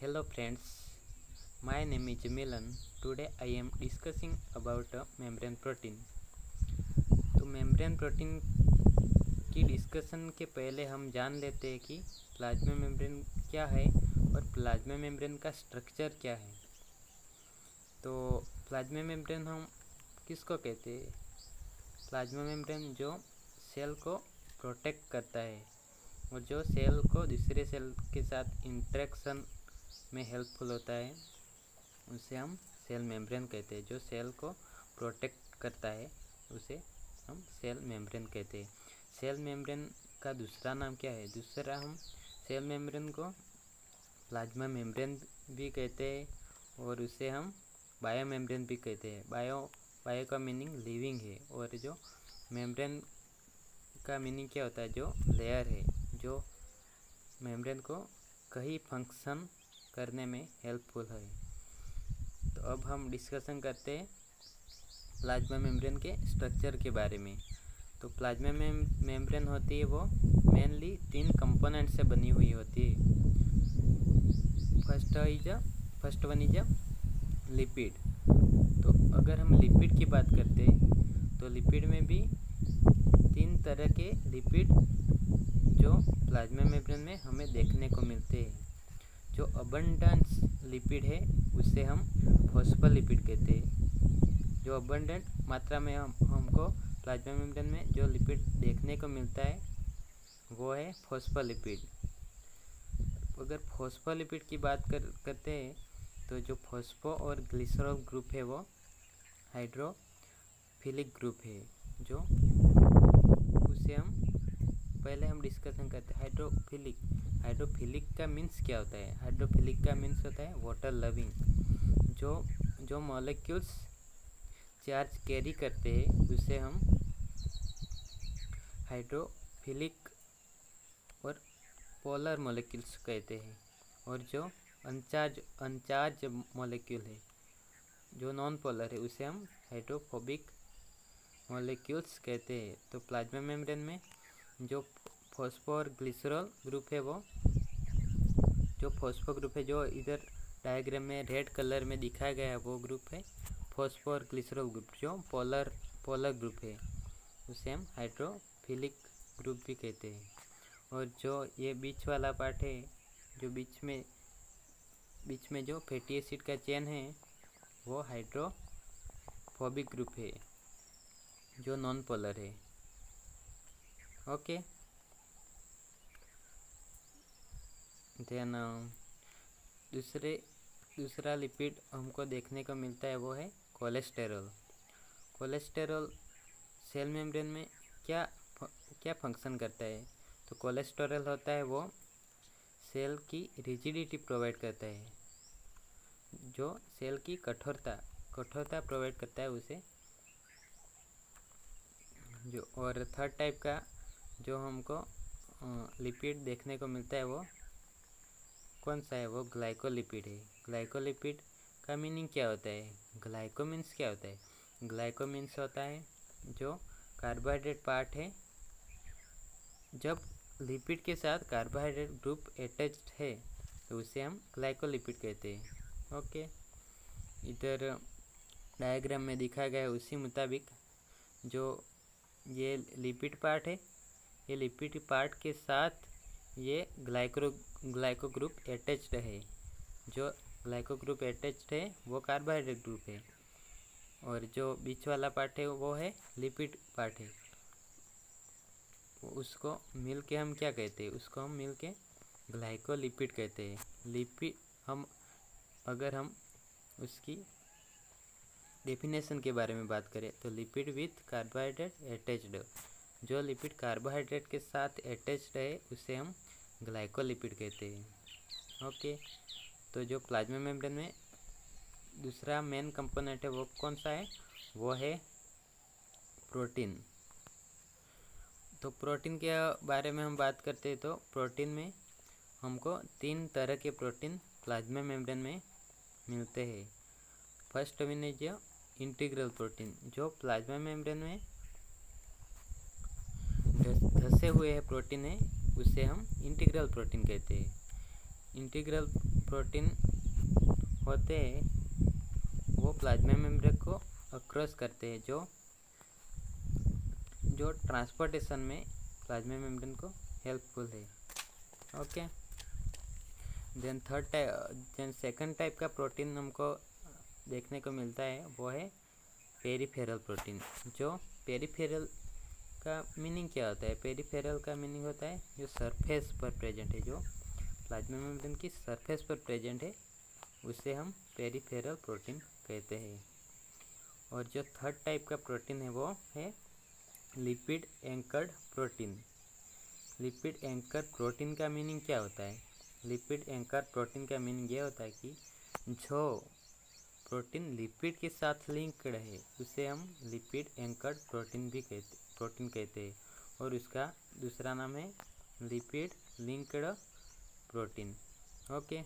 Hello friends, my name is Milan. Today I am discussing about membrane protein. तो membrane protein की discussion के पहले हम जान लेते हैं कि प्लाज्मा मेम्ब्रेन क्या है और प्लाज्मा मेम्ब्रेन का स्ट्रक्चर क्या है। तो प्लाज्मा मेम्ब्रेन हम किसको कहते हैं? प्लाज्मा मेम्ब्रेन जो सेल को प्रोटेक्ट करता है और जो सेल को दूसरे सेल के साथ इंटरेक्शन में हेल्पफुल होता है उसे हम सेल मेम्ब्रेन कहते हैं। जो सेल को प्रोटेक्ट करता है उसे हम सेल मेम्ब्रेन कहते हैं। सेल मेम्ब्रेन का दूसरा नाम क्या है? दूसरा हम सेल मेम्ब्रेन को प्लाज्मा मेम्ब्रेन भी कहते हैं और उसे हम बायो मेम्ब्रेन भी कहते हैं। बायो का मीनिंग लिविंग है और जो मेम्ब्रेन का मीनिंग क्या होता है? जो लेयर है, जो मेम्ब्रेन को कई फंक्शन करने में हेल्पफुल है। तो अब हम डिस्कशन करते हैं प्लाज्मा मेम्ब्रेन के स्ट्रक्चर के बारे में। तो प्लाज्मा मेम्ब्रेन होती है वो मेनली 3 कंपोनेंट से बनी हुई होती है। First one is lipid. तो अगर हम लिपिड की बात करते हैं तो लिपिड में भी 3 तरह के लिपिड जो प्लाज्मा मेम्ब्रेन में हमें देखने को मिलते हैं। जो अबंडेंस लिपिड है उसे हम फॉस्फोलिपिड कहते हैं। जो अबंडेंट मात्रा में हमको प्लाज्मा मेम्ब्रेन में जो लिपिड देखने को मिलता है वो है फॉस्फोलिपिड। अगर फॉस्फोलिपिड की बात करते हैं तो जो फॉस्फो और ग्लिसरॉल ग्रुप है वो हाइड्रोफिलिक ग्रुप है। जो उसे हम पहले डिस्कशन करते हैं हाइड्रोफिलिक का मीन्स क्या होता है? हाइड्रोफिलिक का मीन्स होता है वाटर लविंग। जो मॉलिक्यूल्स चार्ज कैरी करते हैं उसे हम हाइड्रोफिलिक और पोलर मॉलिक्यूल्स कहते हैं। और जो अनचार्ज मॉलिक्यूल है, जो नॉन पोलर है, उसे हम हाइड्रोफोबिक मॉलिक्यूल्स कहते हैं। तो प्लाज्मा मेम्ब्रेन में जो फॉस्फो और ग्लिसरॉल ग्रुप है वो जो फॉस्फो ग्रुप है जो इधर डायग्राम में रेड कलर में दिखाया गया है वो ग्रुप है फॉस्फो और ग्लिसरॉल ग्रुप। जो पोलर ग्रुप है उसे हम हाइड्रोफिलिक ग्रुप भी कहते हैं। और जो ये बीच वाला पार्ट है, जो बीच में जो फैटी एसिड का चेन है वो हाइड्रोफोबिक ग्रुप है जो नॉन पोलर है। ओके, देन दूसरा लिपिड हमको देखने को मिलता है वो है कोलेस्टेरॉल। कोलेस्टेरॉल सेल मेम्ब्रेन में क्या फंक्शन करता है? तो कोलेस्टेरॉल होता है वो सेल की रिजिडिटी प्रोवाइड करता है, जो सेल की कठोरता प्रोवाइड करता है उसे। जो और थर्ड टाइप का जो हमको लिपिड देखने को मिलता है वो कौन सा है? वो ग्लाइकोलिपिड है। ग्लाइकोलिपिड का मीनिंग क्या होता है? ग्लाइको मीन्स क्या होता है? ग्लाइको मीन्स होता है जो कार्बोहाइड्रेट पार्ट है। जब लिपिड के साथ कार्बोहाइड्रेट ग्रुप अटैच्ड है तो उसे हम ग्लाइकोलिपिड कहते हैं। ओके, इधर डायग्राम में दिखाया गया है उसी मुताबिक जो ये लिपिड पार्ट है, ये लिपिड पार्ट के साथ ये ग्लाइको ग्रुप अटैच्ड है। जो ग्लाइको ग्रुप अटैच्ड है वो कार्बोहाइड्रेट ग्रुप है और जो बीच वाला पार्ट है वो है लिपिड पार्ट है। उसको मिल के हम क्या कहते हैं? उसको हम मिल के ग्लाइकोलिपिड कहते हैं। लिपिड अगर हम उसकी डेफिनेशन के बारे में बात करें तो लिपिड विथ कार्बोहाइड्रेट अटैच्ड। जो लिपिड कार्बोहाइड्रेट के साथ अटैच्ड है उसे हम ग्लाइकोलिपिड कहते हैं। ओके, तो जो प्लाज्मा मेम्ब्रेन में दूसरा मेन कंपोनेंट है वो कौन सा है? वो है प्रोटीन। तो प्रोटीन के बारे में हम बात करते हैं तो प्रोटीन में हमको 3 तरह के प्रोटीन प्लाज्मा मेम्ब्रेन में मिलते हैं। First one is integral protein. जो प्लाज्मा मेम्ब्रेन में धसे हुए प्रोटीन है उसे हम इंटीग्रल प्रोटीन कहते हैं। इंटीग्रल प्रोटीन होते हैं वो प्लाज्मा मेम्ब्रेन को अक्रॉस करते हैं, जो ट्रांसपोर्टेशन में प्लाज्मा मेम्ब्रेन को हेल्पफुल है। ओके, देन सेकंड टाइप का प्रोटीन हमको देखने को मिलता है वो है पेरिफेरल प्रोटीन। जो पेरिफेरल का मीनिंग क्या होता है? पेरिफेरल का मीनिंग होता है जो सरफेस पर प्रेजेंट है, जो प्लाज्मा मेम्ब्रेन की सरफेस पर प्रेजेंट है, उसे हम पेरिफेरल प्रोटीन कहते हैं। और जो थर्ड टाइप का प्रोटीन है वो है lipid anchored protein. Lipid anchor protein का मीनिंग क्या होता है? लिपिड एंकर प्रोटीन का मीनिंग ये होता है कि जो प्रोटीन लिपिड के साथ लिंक्ड है उसे हम लिपिड एंकर्ड प्रोटीन कहते हैं, और उसका दूसरा नाम है lipid linked protein. Okay,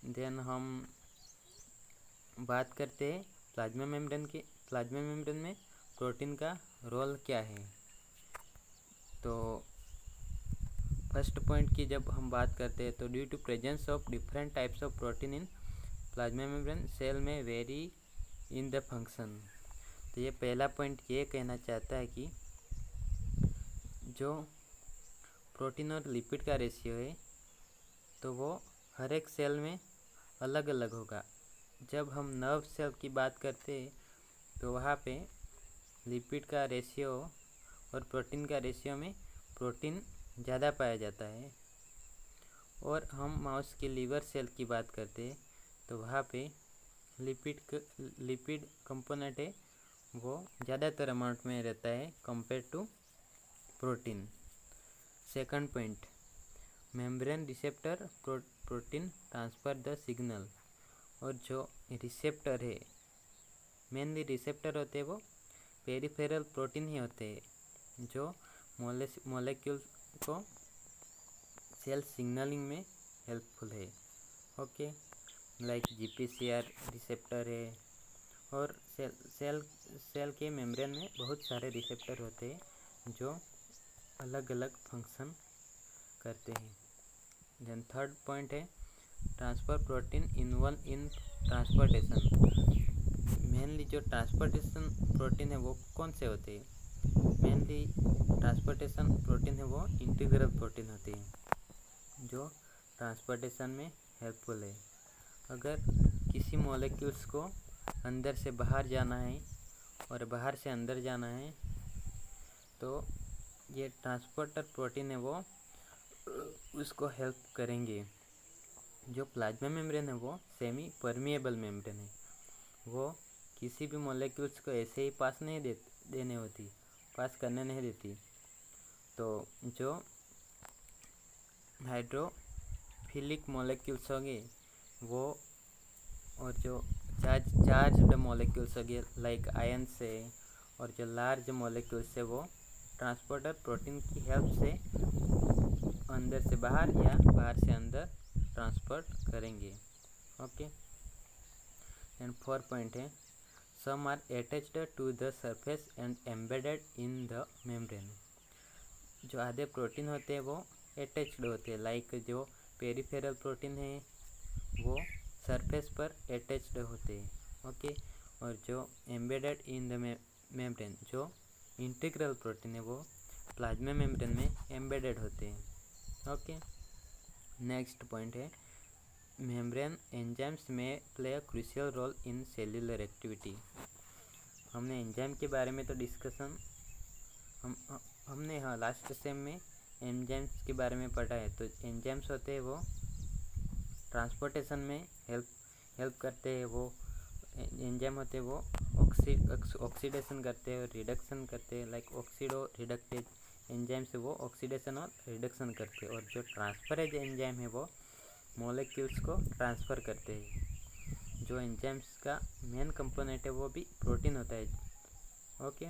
then हम बात करते हैं प्लाज्मा मेम्ब्रेन की। प्लाज्मा मेम्ब्रेन में प्रोटीन का रोल क्या है? तो फर्स्ट पॉइंट की जब हम बात करते हैं तो due to presence of different types of protein in plasma membrane cell में वेरी इन द फंक्शन। तो ये पहला पॉइंट ये कहना चाहता है कि जो प्रोटीन और लिपिड का रेशियो है तो वो हर एक सेल में अलग अलग होगा। जब हम नर्व सेल की बात करते हैं तो वहाँ पे लिपिड का रेशियो और प्रोटीन का रेशियो में प्रोटीन ज़्यादा पाया जाता है। और हम माउस के लीवर सेल की बात करते हैं तो वहाँ पे लिपिड कंपोनेंट है वो ज़्यादातर अमाउंट में रहता है compare to protein. Second point, membrane receptor protein transfer the signal. और जो रिसेप्टर है, मेनली रिसेप्टर होते हैं वो पेरिफेरल प्रोटीन ही होते हैं, जो मॉलिक्यूल को सेल सिग्नलिंग में हेल्पफुल है। ओके, लाइक जीपीसीआर रिसेप्टर है। और सेल के मेम्ब्रेन में बहुत सारे रिसेप्टर होते हैं जो अलग अलग फंक्शन करते हैं। देन थर्ड पॉइंट है transfer protein involve in transportation. Mainly जो ट्रांसपोर्टेशन प्रोटीन है वो कौन से होते हैं? मेनली ट्रांसपोर्टेशन प्रोटीन है वो इंटीग्रल प्रोटीन होते हैं जो ट्रांसपोर्टेशन में हेल्पफुल है। अगर किसी मॉलिक्यूल्स को अंदर से बाहर जाना है और बाहर से अंदर जाना है तो ये ट्रांसपोर्टर प्रोटीन है वो उसको हेल्प करेंगे। जो प्लाज्मा मेम्ब्रेन है वो सेमी परमिएबल मेम्ब्रेन है, वो किसी भी मॉलिक्यूल्स को ऐसे ही पास करने नहीं देती। तो जो हाइड्रोफिलिक मॉलिक्यूल्स होंगे वो, और जो चार्ज्ड मॉलिक्यूल्स होंगे लाइक आयन से, और जो लार्ज मॉलिक्यूल्स है वो ट्रांसपोर्टर प्रोटीन की हेल्प से अंदर से बाहर या बाहर से अंदर ट्रांसपोर्ट करेंगे। ओके, एंड फोर्थ पॉइंट है some are attached to the surface and embedded in the membrane. जो आधे प्रोटीन होते हैं वो अटैच्ड होते हैं, लाइक जो पेरिफेरल प्रोटीन है वो सरफेस पर अटैच्ड होते हैं। ओके, और जो एम्बेडेड इन द मेम्ब्रेन, जो इंटीग्रल प्रोटीन है वो प्लाज्मा मेम्ब्रेन में एम्बेडेड होते हैं। ओके, नेक्स्ट पॉइंट है मेम्ब्रेन एंजाइम्स में play a crucial role in cellular activity. हमने एंजाइम के बारे में तो डिस्कशन हमने लास्ट सेम में एंजाइम्स के बारे में पढ़ा है। तो एंजाइम्स होते हैं वो ट्रांसपोर्टेशन में हेल्प करते हैं। वो एंजाइम होते हैं वो ऑक्सीडेशन करते हैं और रिडक्शन करते हैं, लाइक ऑक्सीडो रिडक्टेज एंजाइम से वो ऑक्सीडेशन और रिडक्शन करते हैं। और जो ट्रांसफरेज एंजाइम है वो मॉलिक्यूल्स को ट्रांसफ़र करते हैं। जो एंजाइम्स का मेन कंपोनेंट है वो भी प्रोटीन होता है। ओके,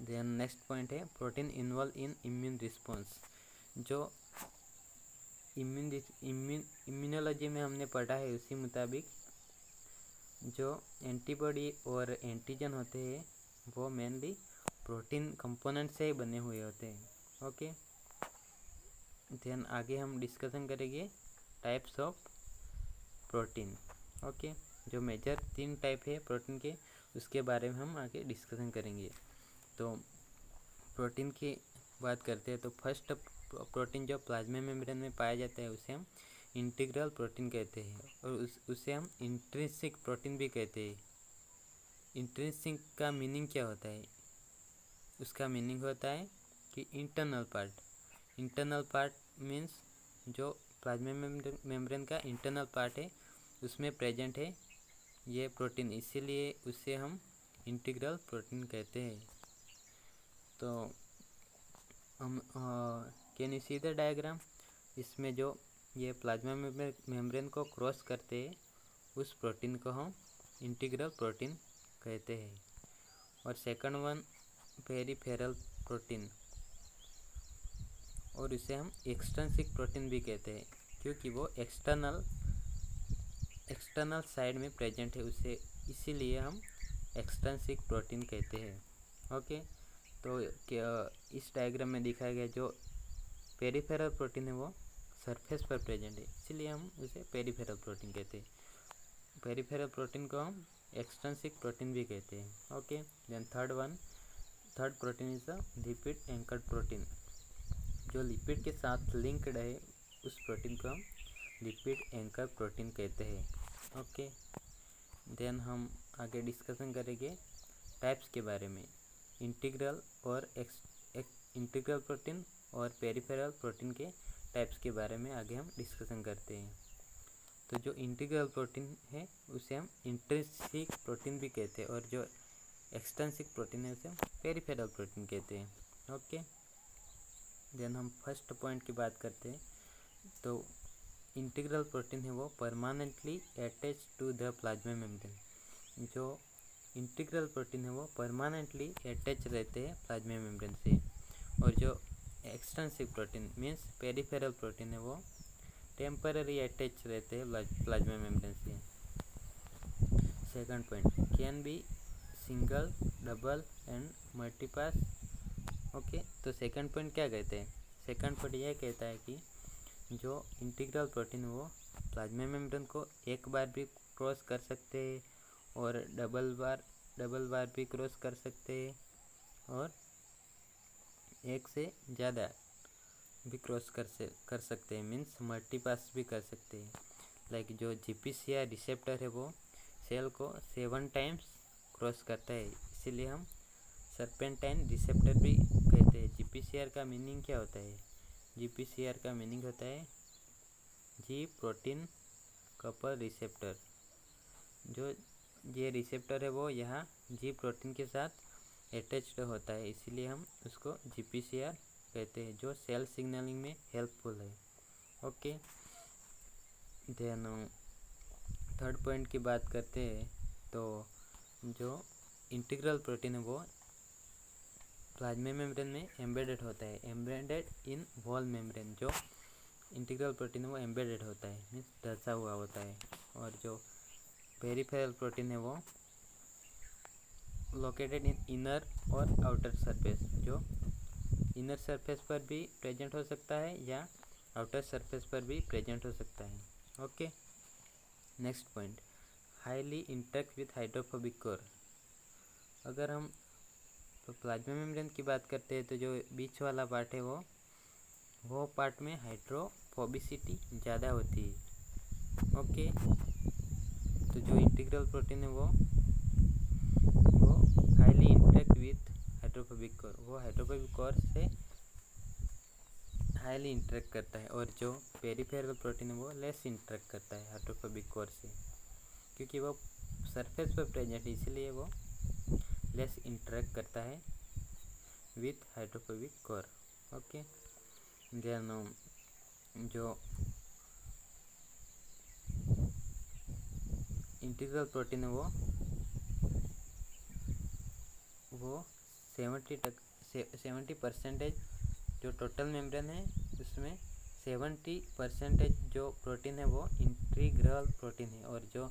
देन नेक्स्ट पॉइंट है protein involve in immune response. जो इम्यूनोलॉजी में हमने पढ़ा है उसी मुताबिक जो एंटीबॉडी और एंटीजन होते हैं वो मेनली प्रोटीन कंपोनेंट से ही बने हुए होते हैं। ओके, देन आगे हम डिस्कशन करेंगे टाइप्स ऑफ प्रोटीन। ओके, जो मेजर 3 टाइप है प्रोटीन के, उसके बारे में हम आगे डिस्कशन करेंगे। तो प्रोटीन की बात करते हैं तो फर्स्ट प्रोटीन जो प्लाज्मा मेम्ब्रेन में पाया जाता है उसे हम इंटीग्रल प्रोटीन कहते हैं, और उसे हम इंट्रिंसिक प्रोटीन भी कहते हैं। इंट्रिंसिक का मीनिंग क्या होता है? उसका मीनिंग होता है कि internal part. Internal part means जो प्लाज्मा मेम्ब्रेन का इंटरनल पार्ट है उसमें प्रेजेंट है ये प्रोटीन, इसीलिए उसे हम इंटीग्रल प्रोटीन कहते हैं। तो हम can you see the diagram? इसमें जो ये प्लाज्मा मेम्ब्रेन को क्रॉस करते हैं उस प्रोटीन को हम इंटीग्रल प्रोटीन कहते हैं। और सेकंड वन पेरिफेरल प्रोटीन, और इसे हम एक्सट्रिंसिक प्रोटीन भी कहते हैं क्योंकि वो एक्सटर्नल साइड में प्रेजेंट है उसे, इसीलिए हम एक्सट्रिंसिक प्रोटीन कहते हैं। ओके, तो इस डायग्राम में दिखाया गया जो पेरिफेरल प्रोटीन है वो सरफेस पर प्रेजेंट है, इसीलिए हम उसे पेरिफेरल प्रोटीन कहते हैं। पेरिफेरल प्रोटीन को हम एक्सट्रिंसिक प्रोटीन भी कहते हैं। Okay, then third protein is the lipid anchored protein. जो लिपिड के साथ लिंक्ड है उस प्रोटीन को हम लिपिड एंकर प्रोटीन कहते हैं। ओके, देन हम आगे डिस्कशन करेंगे टाइप्स के बारे में। इंटीग्रल प्रोटीन और पेरिफेरल प्रोटीन के टाइप्स के बारे में आगे हम डिस्कशन करते हैं। तो जो इंटीग्रल प्रोटीन है उसे हम इंट्रिंसिक प्रोटीन भी कहते हैं, और जो एक्सट्रिंसिक प्रोटीन है उसे हम पेरिफेरल प्रोटीन कहते हैं। ओके, देन हम फर्स्ट पॉइंट की बात करते हैं। तो इंटीग्रल प्रोटीन है वो permanently attach to the plasma membrane. जो इंटीग्रल प्रोटीन है वो परमानेंटली अटैच रहते हैं प्लाज्मा मेम्ब्रेन से, और जो extrinsic protein means peripheral protein है वो टेम्पररी अटैच रहते हैं प्लाज्मा मेम्ब्रेन से। Second point can be single, double and multipass. Okay, तो सेकंड पॉइंट क्या कहते हैं? सेकंड पॉइंट यह कहता है कि जो इंटीग्रल प्रोटीन वो प्लाज्मा मेम्ब्रेन को एक बार भी क्रॉस कर सकते हैं, और डबल बार भी क्रॉस कर सकते हैं, और एक से ज़्यादा भी क्रॉस कर सकते हैं, मीन्स मल्टीपास भी कर सकते हैं। लाइक जो GPCR रिसेप्टर है वो सेल को 7 टाइम्स क्रॉस करता है, इसीलिए हम सर्पेंटाइन रिसेप्टर भी कहते हैं। GPCR का मीनिंग क्या होता है? GPCR का मीनिंग होता है जी प्रोटीन कपल रिसेप्टर। जो ये रिसेप्टर है वो यहाँ जी प्रोटीन के साथ अटैच्ड होता है, इसीलिए हम उसको GPCR कहते हैं, जो सेल सिग्नलिंग में हेल्पफुल है। ओके, देन थर्ड पॉइंट की बात करते हैं। तो जो इंटीग्रल प्रोटीन है वो प्लाज्मा मेम्ब्रेन में एम्बेडेड होता है, एम्बेडेड इन वॉल मेम्ब्रेन। जो इंटीग्रल प्रोटीन है वो एम्बेडेड होता है, मीन्स धंसा हुआ होता है। और जो पेरिफेरल प्रोटीन है वो लोकेटेड इन इनर और आउटर सरफेस। जो इनर सरफेस पर भी प्रेजेंट हो सकता है या आउटर सरफेस पर भी प्रेजेंट हो सकता है। Okay, next point highly interact with hydrophobic core. अगर हम प्लाज्मा मेम्ब्रेन की बात करते हैं तो जो बीच वाला पार्ट है वो पार्ट में हाइड्रोफोबिसिटी ज़्यादा होती है। ओके, तो जो इंटीग्रल प्रोटीन है वो highly interact with hydrophobic core, वो हाइड्रोफोबिक कोर से हाईली इंटरेक्ट करता है, और जो पेरिफेरल प्रोटीन है वो लेस इंटरेक्ट करता है हाइड्रोफोबिक कोर से, क्योंकि वो सरफेस पर प्रेजेंट है, इसलिए वो लेस इंटरेक्ट करता है with hydrophobic core. Okay, then जो इंटीग्रल प्रोटीन है वो 70% जो टोटल मेम्ब्रेन है उसमें 70% जो प्रोटीन है वो इंटीग्रल प्रोटीन है, और जो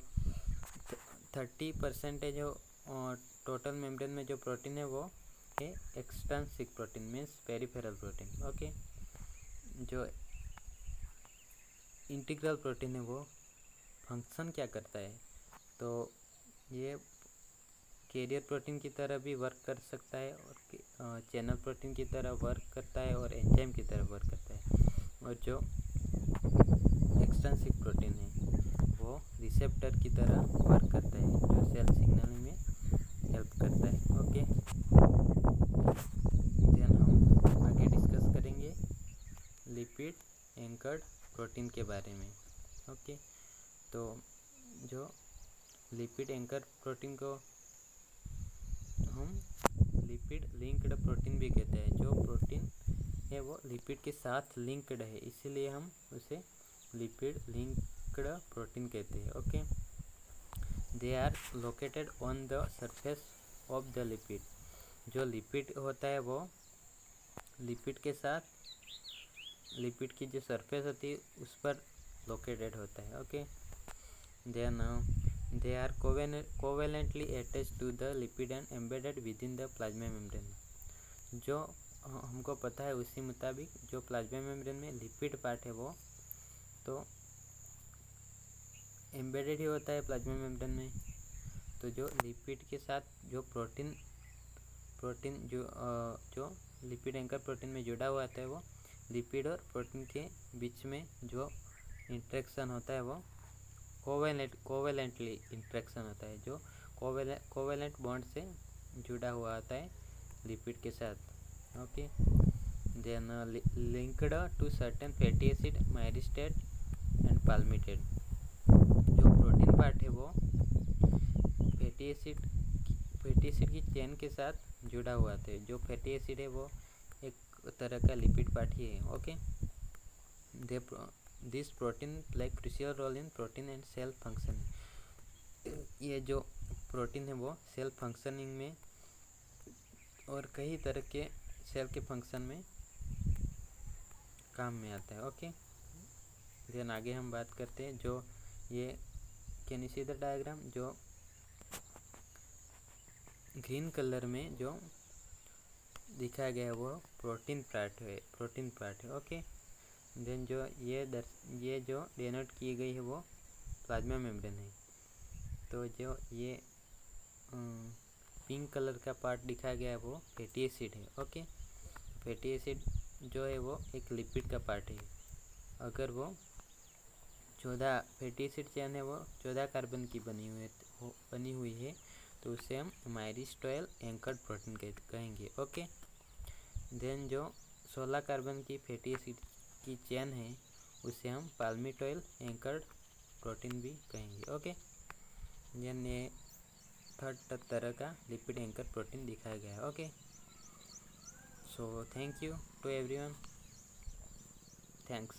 30% जो टोटल मेम्ब्रेन में जो प्रोटीन है वो है extrinsic protein means peripheral protein. Okay, जो इंटीग्रल प्रोटीन है वो फंक्शन क्या करता है, तो ये कैरियर प्रोटीन की तरह भी वर्क कर सकता है और चैनल प्रोटीन की तरह वर्क करता है और एंजाइम की तरह वर्क करता है। और जो एक्सट्रिंसिक प्रोटीन है वो रिसेप्टर की तरह वर्क करता है जो सेल सिग्नलिंग में हेल्प करता है। ओके, देन हम आगे डिस्कस करेंगे लिपिड एंकर्ड प्रोटीन के बारे में। ओके, तो जो लिपिड एंकर प्रोटीन को हम लिपिड लिंक्ड प्रोटीन भी कहते हैं। जो प्रोटीन है वो लिपिड के साथ लिंक्ड है, इसीलिए हम उसे लिपिड लिंक्ड प्रोटीन कहते हैं। Okay, they are located on the surface of the lipid. जो लिपिड होता है वो लिपिड के साथ लिपिड की जो सरफेस होती है उस पर लोकेटेड होता है। Okay, they are covalently attached to the lipid and embedded within the plasma membrane। जो हमको पता है उसी मुताबिक जो प्लाज्मा मेम्ब्रेन में लिपिड पार्ट है वो तो एम्बेडेड ही होता है प्लाज्मा मेम्ब्रेन में। तो जो लिपिड के साथ जो प्रोटीन जो लिपिड एंकर प्रोटीन में जुड़ा हुआ आता है वो लिपिड और प्रोटीन के बीच में जो इंटरेक्शन होता है वो कोवेलेंटली इंटरेक्शन होता है, जो कोवेलेंट बॉन्ड से जुड़ा हुआ आता है लिपिड के साथ। Okay, then linked to certain fatty acid myristate and palmitate. जो प्रोटीन पार्ट है वो फैटी एसिड की चेन के साथ जुड़ा हुआ था। जो फैटी एसिड है वो एक तरह का लिपिड पार्ट ही है। Okay, this protein play crucial role in protein and cell function. ये जो प्रोटीन है वो सेल फंक्शनिंग में और कई तरह के सेल के फंक्शन में काम में आता है। ओके, देन आगे हम बात करते हैं जो ये can you see the diagram, जो ग्रीन कलर में जो दिखाया गया है वो प्रोटीन पार्ट है। ओके, देन जो ये जो डेनोट की गई है वो प्लाज्मा मेम्ब्रेन है। तो जो ये पिंक कलर का पार्ट दिखाया गया है वो फैटी एसिड है। ओके, फैटी एसिड जो है वो एक लिपिड का पार्ट है। अगर वो 14 फैटी एसिड चेन है वो 14 कार्बन की बनी हुई है तो उसे हम माइरिस्टोयल एंकर्ड प्रोटीन कहेंगे। ओके, देन जो 16 कार्बन की फैटी एसिड की चेन है उसे हम पाल्मिटोइल एंकर्ड प्रोटीन भी कहेंगे। ओके, देन ये थर्ड तरह का लिपिड एंकर प्रोटीन दिखाया गया है। Okay, so thank you to everyone, thanks.